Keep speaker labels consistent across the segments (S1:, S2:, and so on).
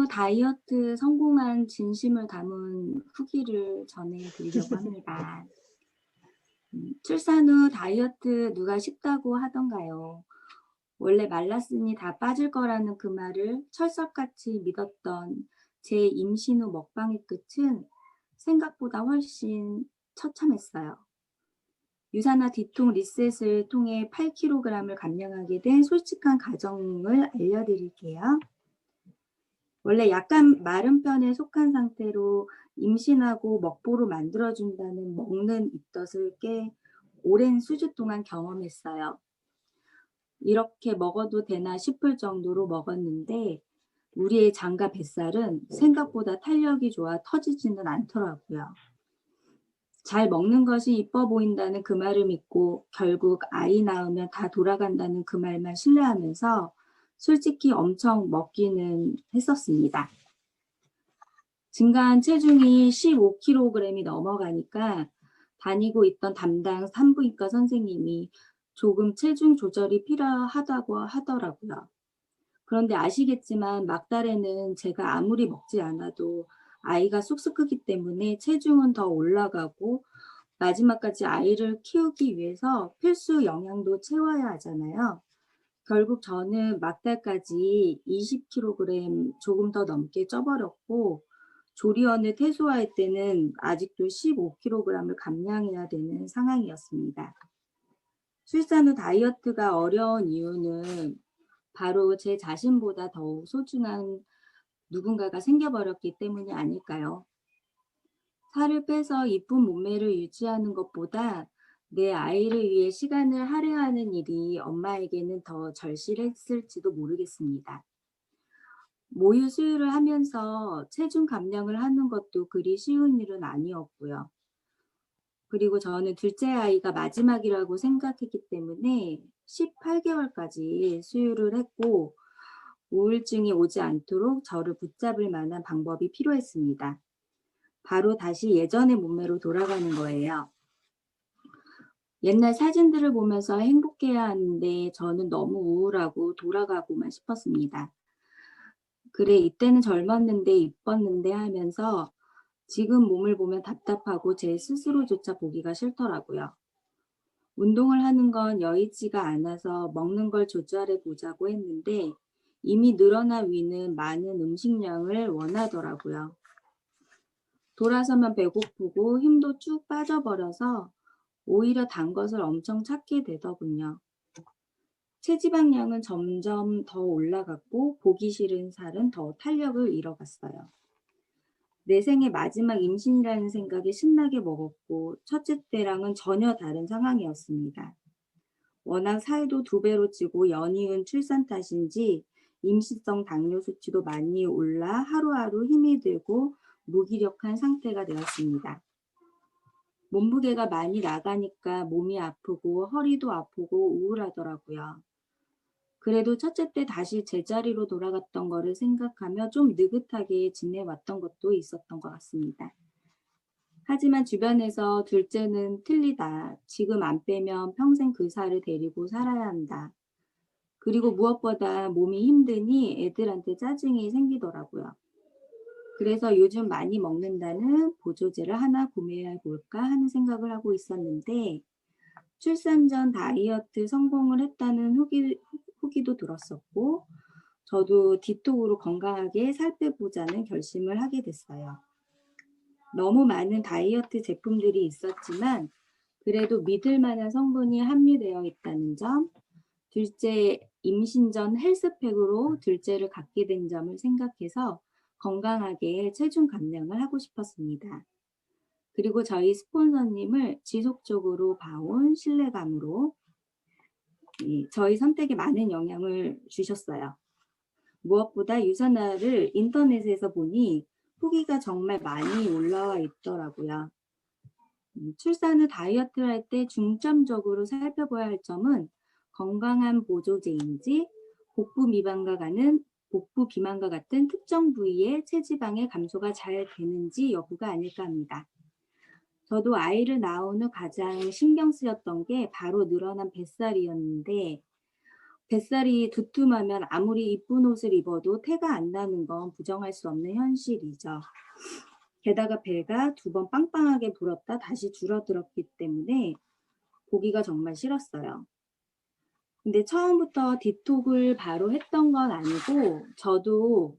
S1: 다이어트 성공한 진심을 담은 후기를 전해드리려고 합니다. 출산 후 다이어트 누가 쉽다고 하던가요? 원래 말랐으니 다 빠질 거라는 그 말을 철석같이 믿었던 제 임신 후 먹방의 끝은 생각보다 훨씬 처참했어요. 유산화 뒤통 리셋을 통해 8kg을 감량하게 된 솔직한 과정을 알려드릴게요. 원래 약간 마른 편에 속한 상태로 임신하고 먹보로 만들어준다는 먹는 입덧을 꽤 오랜 수주 동안 경험했어요. 이렇게 먹어도 되나 싶을 정도로 먹었는데 우리의 장과 뱃살은 생각보다 탄력이 좋아 터지지는 않더라고요. 잘 먹는 것이 이뻐 보인다는 그 말을 믿고 결국 아이 낳으면 다 돌아간다는 그 말만 신뢰하면서 솔직히 엄청 먹기는 했었습니다. 증가한 체중이 15kg이 넘어가니까 다니고 있던 담당 산부인과 선생님이 조금 체중 조절이 필요하다고 하더라고요. 그런데 아시겠지만 막달에는 제가 아무리 먹지 않아도 아이가 쑥쑥 크기 때문에 체중은 더 올라가고 마지막까지 아이를 키우기 위해서 필수 영양도 채워야 하잖아요. 결국 저는 막달까지 20kg 조금 더 넘게 쪄버렸고 조리원을 퇴소할 때는 아직도 15kg을 감량해야 되는 상황이었습니다. 출산 후 다이어트가 어려운 이유는 바로 제 자신보다 더욱 소중한 누군가가 생겨버렸기 때문이 아닐까요? 살을 빼서 이쁜 몸매를 유지하는 것보다 내 아이를 위해 시간을 할애하는 일이 엄마에게는 더 절실했을지도 모르겠습니다. 모유 수유를 하면서 체중 감량을 하는 것도 그리 쉬운 일은 아니었고요. 그리고 저는 둘째 아이가 마지막이라고 생각했기 때문에 18개월까지 수유를 했고 우울증이 오지 않도록 저를 붙잡을 만한 방법이 필요했습니다. 바로 다시 예전의 몸매로 돌아가는 거예요. 옛날 사진들을 보면서 행복해야 하는데 저는 너무 우울하고 돌아가고만 싶었습니다. 그래, 이때는 젊었는데 이뻤는데 하면서 지금 몸을 보면 답답하고 제 스스로조차 보기가 싫더라고요. 운동을 하는 건 여의치가 않아서 먹는 걸 조절해 보자고 했는데 이미 늘어난 위는 많은 음식량을 원하더라고요. 돌아서면 배고프고 힘도 쭉 빠져버려서 오히려 단 것을 엄청 찾게 되더군요. 체지방량은 점점 더 올라갔고 보기 싫은 살은 더 탄력을 잃어갔어요. 내 생의 마지막 임신이라는 생각에 신나게 먹었고 첫째 때랑은 전혀 다른 상황이었습니다. 워낙 살도 2배로 찌고 연이은 출산 탓인지 임신성 당뇨 수치도 많이 올라 하루하루 힘이 들고 무기력한 상태가 되었습니다. 몸무게가 많이 나가니까 몸이 아프고 허리도 아프고 우울하더라고요. 그래도 첫째 때 다시 제자리로 돌아갔던 거를 생각하며 좀 느긋하게 지내왔던 것도 있었던 것 같습니다. 하지만 주변에서 둘째는 틀리다. 지금 안 빼면 평생 그 살을 데리고 살아야 한다. 그리고 무엇보다 몸이 힘드니 애들한테 짜증이 생기더라고요. 그래서 요즘 많이 먹는다는 보조제를 하나 구매해 볼까 하는 생각을 하고 있었는데 출산 전 다이어트 성공을 했다는 후기도 들었었고 저도 디톡으로 건강하게 살 빼보자는 결심을 하게 됐어요. 너무 많은 다이어트 제품들이 있었지만 그래도 믿을 만한 성분이 함유되어 있다는 점, 둘째 임신 전 헬스팩으로 둘째를 갖게 된 점을 생각해서 건강하게 체중 감량을 하고 싶었습니다. 그리고 저희 스폰서님을 지속적으로 봐온 신뢰감으로 저희 선택에 많은 영향을 주셨어요. 무엇보다 유산화를 인터넷에서 보니 후기가 정말 많이 올라와 있더라고요. 출산 후 다이어트를 할 때 중점적으로 살펴봐야 할 점은 건강한 보조제인지 복부 비만과 같은 특정 부위의 체지방의 감소가 잘 되는지 여부가 아닐까 합니다. 저도 아이를 낳은 후 가장 신경 쓰였던 게 바로 늘어난 뱃살이었는데 뱃살이 두툼하면 아무리 이쁜 옷을 입어도 태가 안 나는 건 부정할 수 없는 현실이죠. 게다가 배가 2번 빵빵하게 불었다 다시 줄어들었기 때문에 보기가 정말 싫었어요. 근데 처음부터 디톡을 바로 했던 건 아니고 저도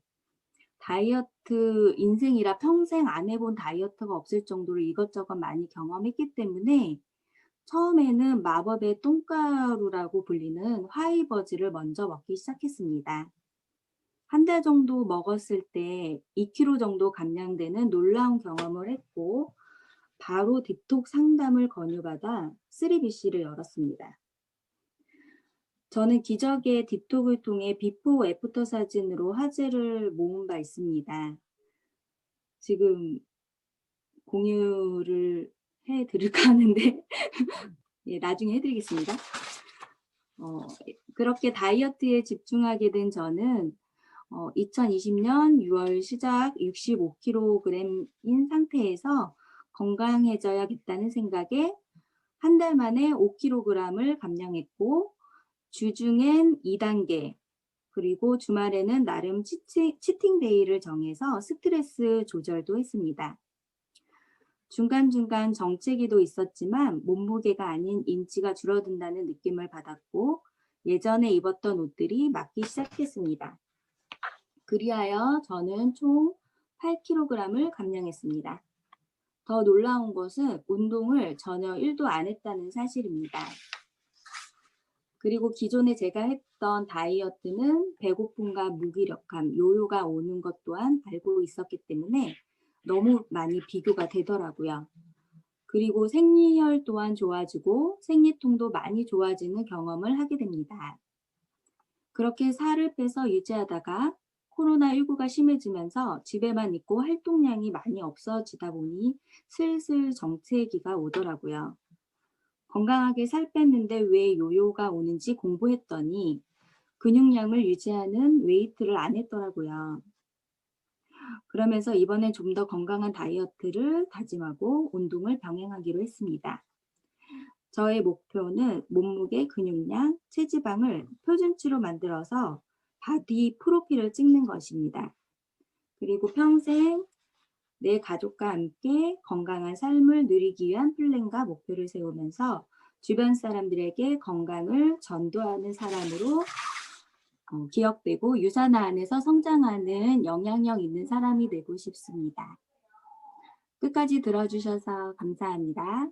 S1: 다이어트 인생이라 평생 안 해본 다이어트가 없을 정도로 이것저것 많이 경험했기 때문에 처음에는 마법의 똥가루라고 불리는 화이버즈를 먼저 먹기 시작했습니다. 한 달 정도 먹었을 때 2kg 정도 감량되는 놀라운 경험을 했고 바로 디톡 상담을 권유받아 3BC를 열었습니다. 저는 기적의 디톡을 통해 비포 애프터 사진으로 화제를 모은 바 있습니다. 지금 공유를 해 드릴까 하는데 예, 나중에 해 드리겠습니다. 그렇게 다이어트에 집중하게 된 저는 2020년 6월 시작 65kg인 상태에서 건강해져야겠다는 생각에 한 달 만에 5kg을 감량했고 주중엔 2단계 그리고 주말에는 나름 치팅데이를 정해서 스트레스 조절도 했습니다. 중간중간 정체기도 있었지만 몸무게가 아닌 인치가 줄어든다는 느낌을 받았고 예전에 입었던 옷들이 맞기 시작했습니다. 그리하여 저는 총 8kg을 감량했습니다. 더 놀라운 것은 운동을 전혀 1도 안 했다는 사실입니다. 그리고 기존에 제가 했던 다이어트는 배고픔과 무기력함, 요요가 오는 것 또한 알고 있었기 때문에 너무 많이 비교가 되더라고요. 그리고 생리혈 또한 좋아지고 생리통도 많이 좋아지는 경험을 하게 됩니다. 그렇게 살을 빼서 유지하다가 코로나19가 심해지면서 집에만 있고 활동량이 많이 없어지다 보니 슬슬 정체기가 오더라고요. 건강하게 살 뺐는데 왜 요요가 오는지 공부했더니 근육량을 유지하는 웨이트를 안 했더라고요. 그러면서 이번엔 좀 더 건강한 다이어트를 다짐하고 운동을 병행하기로 했습니다. 저의 목표는 몸무게, 근육량, 체지방을 표준치로 만들어서 바디 프로필을 찍는 것입니다. 그리고 평생 내 가족과 함께 건강한 삶을 누리기 위한 플랜과 목표를 세우면서 주변 사람들에게 건강을 전도하는 사람으로 기억되고 유산화 안에서 성장하는 영향력 있는 사람이 되고 싶습니다. 끝까지 들어주셔서 감사합니다.